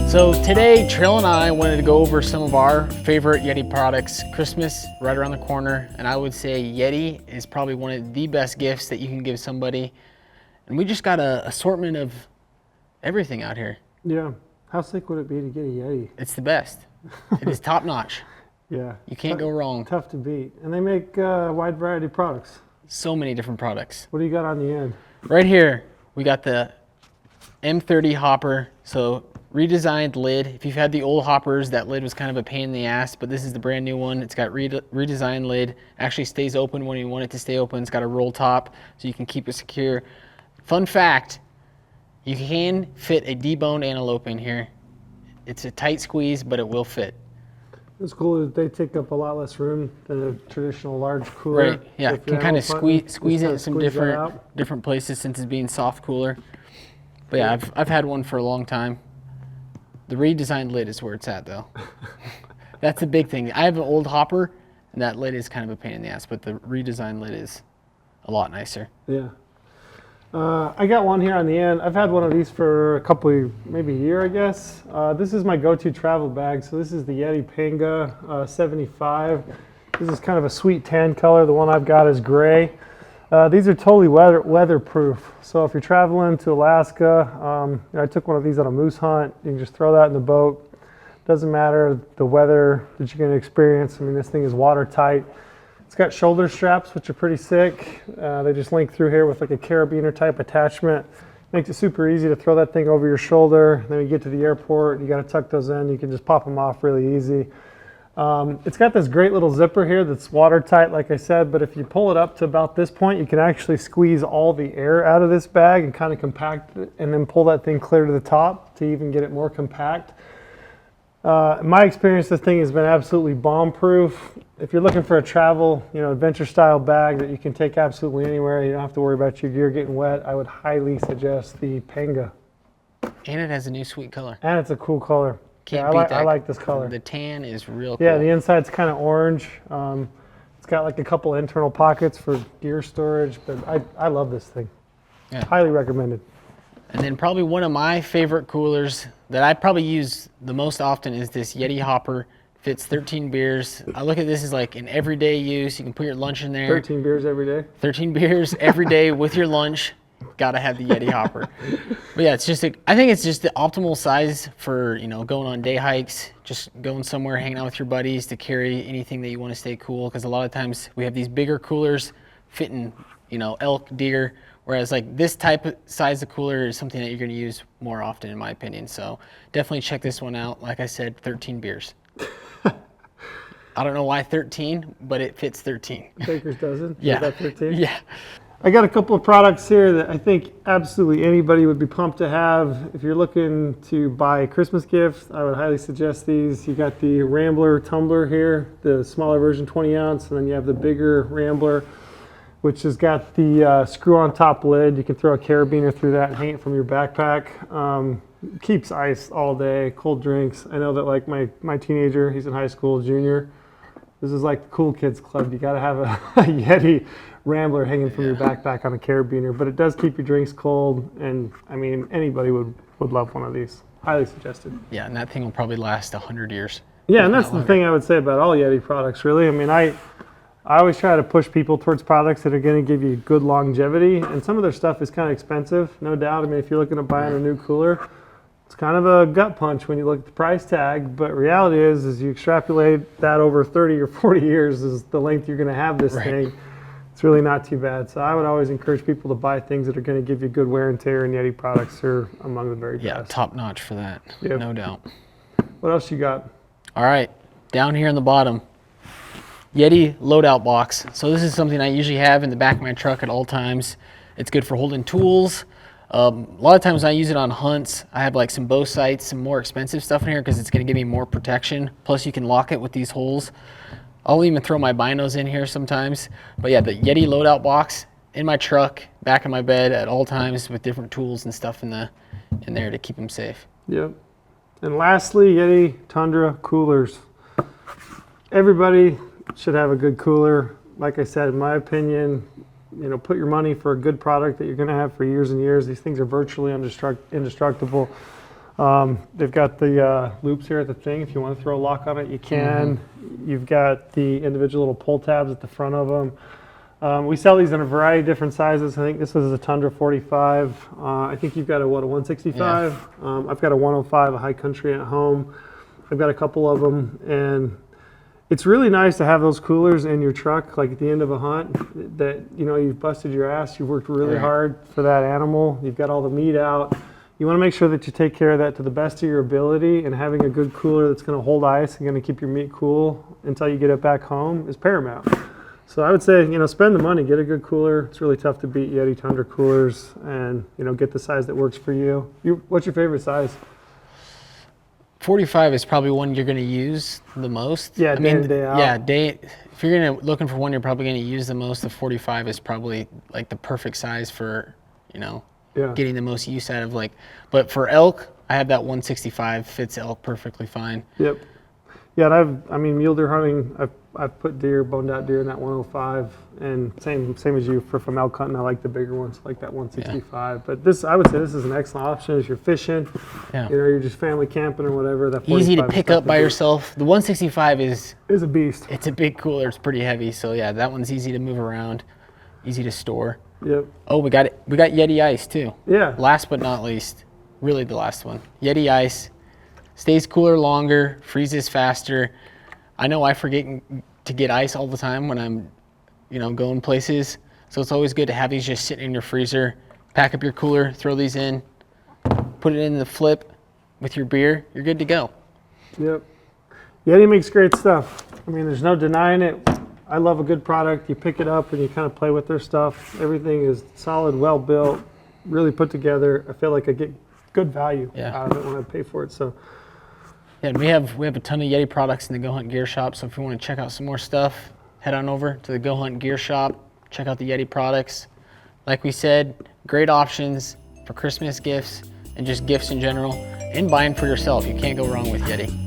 So today, Trail and I wanted to go over some of our favorite Yeti products. Christmas right around the corner, and I would say Yeti is probably one of the best gifts that you can give somebody. And we just got an assortment of everything out here. Yeah. How sick would it be to get a Yeti? It's the best. It is top notch. Yeah. You can't go wrong. Tough to beat. And they make a wide variety of products. So many different products. What do you got on the end? Right here, we got the M30 Hopper. So redesigned lid. If you've had the old hoppers, that lid was kind of a pain in the ass, but this is the brand new one. It's got redesigned lid. Actually stays open when you want it to stay open. It's got a roll top so you can keep it secure. Fun fact, you can fit a deboned antelope in here. It's a tight squeeze, but it will fit. It's cool that they take up a lot less room than a traditional large cooler. Right, yeah, you can kind of squeeze it in some different places since it's being soft cooler. But yeah, I've had one for a long time. The redesigned lid is where it's at, though. That's the big thing. I have an old hopper, and that lid is kind of a pain in the ass, but the redesigned lid is a lot nicer. Yeah. I got one here on the end. I've had one of these for a couple, maybe a year, I guess. This is my go-to travel bag. So this is the Yeti Panga 75. This is kind of a sweet tan color. The one I've got is gray. These are totally weatherproof. So if you're traveling to Alaska, I took one of these on a moose hunt. You can just throw that in the boat. Doesn't matter the weather that you're going to experience. I mean, this thing is watertight. It's got shoulder straps, which are pretty sick. They just link through here with like a carabiner type attachment. Makes it super easy to throw that thing over your shoulder. Then you get to the airport, you got to tuck those in. You can just pop them off really easy. It's got this great little zipper here that's watertight, like I said, but if you pull it up to about this point, you can actually squeeze all the air out of this bag and kind of compact it, and then pull that thing clear to the top to even get it more compact. In my experience, this thing has been absolutely bomb-proof. If you're looking for a travel, adventure style bag that you can take absolutely anywhere, you don't have to worry about your gear getting wet, I would highly suggest the Panga. And it has a new sweet color. And it's a cool color. Can't beat that. I like this color. The tan is real cool. Yeah, the inside's kind of orange. It's got like a couple internal pockets for gear storage, but I love this thing. Yeah. Highly recommended. And then probably one of my favorite coolers that I probably use the most often is this Yeti Hopper. Fits 13 beers. I look at this as like an everyday use. You can put your lunch in there. 13 beers every day? 13 beers every day with your lunch. Gotta have the Yeti Hopper. But yeah, I think it's just the optimal size for, going on day hikes, just going somewhere, hanging out with your buddies to carry anything that you want to stay cool. Because a lot of times we have these bigger coolers fitting, elk, deer. Whereas like this type of size of cooler is something that you're going to use more often, in my opinion. So definitely check this one out. Like I said, 13 beers. I don't know why 13, but it fits 13. Baker's dozen? Yeah. Is that 13? Yeah. I got a couple of products here that I think absolutely anybody would be pumped to have. If you're looking to buy a Christmas gift, I would highly suggest these. You got the Rambler tumbler here, the smaller version, 20 ounce, and then you have the bigger Rambler, which has got the screw-on top lid. You can throw a carabiner through that and hang it from your backpack. Keeps ice all day, cold drinks. I know that like my teenager, he's in high school, junior. This is like the cool kids club. You got to have a Yeti Rambler hanging from your backpack on a carabiner, but it does keep your drinks cold. And I mean, anybody would love one of these. Highly suggested. Yeah, and that thing will probably last 100 years. Yeah, and that's the thing I would say about all Yeti products, really. I mean, I always try to push people towards products that are going to give you good longevity, and some of their stuff is kind of expensive, no doubt. I mean, if you're looking at buying a new cooler, it's kind of a gut punch when you look at the price tag, but reality is you extrapolate that over 30 or 40 years is the length you're going to have this thing. It's really not too bad. So I would always encourage people to buy things that are going to give you good wear and tear, and Yeti products are among the very best. Yeah, top notch for that, no doubt. What else you got? All right, down here in the bottom, Yeti Loadout Box. So this is something I usually have in the back of my truck at all times. It's good for holding tools. A lot of times I use it on hunts. I have like some bow sights, some more expensive stuff in here because it's going to give me more protection. Plus you can lock it with these holes. I'll even throw my binos in here sometimes. But yeah, the Yeti Loadout Box in my truck, back of my bed at all times with different tools and stuff in there to keep them safe. Yep. And lastly, Yeti Tundra coolers. Everybody should have a good cooler. Like I said, in my opinion, put your money for a good product that you're going to have for years and years. These things are virtually indestructible. They've got the loops here at the thing. If you want to throw a lock on it, you can. You've got the individual little pull tabs at the front of them. We sell these in a variety of different sizes. I think this is a Tundra 45. I think you've got a 165. Yeah. I've got a 105, a high country at home. I've got a couple of them, and it's really nice to have those coolers in your truck, like at the end of a hunt, that, you know, you've busted your ass, you've worked really hard for that animal, you've got all the meat out. You want to make sure that you take care of that to the best of your ability, and having a good cooler that's going to hold ice and going to keep your meat cool until you get it back home is paramount. So I would say, you know, spend the money, get a good cooler. It's really tough to beat Yeti Tundra coolers, and, you know, get the size that works for you. What's your favorite size? 45 is probably one you're going to use the most. Yeah, day in, day out. Yeah, if you're looking for one you're probably going to use the most, the 45 is probably like the perfect size for, you know, getting the most use out of, like, but for elk, I have that 165, fits elk perfectly fine. Yep. Yeah, and I mean, mule deer hunting, I've put boned out deer in that 105, and same as you from elk hunting. I like the bigger ones, like that 165. But this, I would say, this is an excellent option as you're fishing. Yeah. You know, you're just family camping or whatever. That easy to pick up by yourself. The 165 is a beast. It's a big cooler. It's pretty heavy. So yeah, that one's easy to move around, easy to store. Yep. Oh, we got Yeti Ice too. Yeah. Last but not least, really the last one. Yeti Ice stays cooler longer, freezes faster. I know I forget to get ice all the time when I'm, you know, going places. So it's always good to have these just sitting in your freezer. Pack up your cooler, throw these in, put it in the flip with your beer. You're good to go. Yep. Yeti makes great stuff. I mean, there's no denying it. I love a good product. You pick it up and you kind of play with their stuff. Everything is solid, well built, really put together. I feel like I get good value out of it when I pay for it. So. Yeah, and we have a ton of Yeti products in the GOHUNT Gear Shop, so if you want to check out some more stuff, head on over to the GOHUNT Gear Shop, check out the Yeti products. Like we said, great options for Christmas gifts and just gifts in general, and buying for yourself. You can't go wrong with Yeti.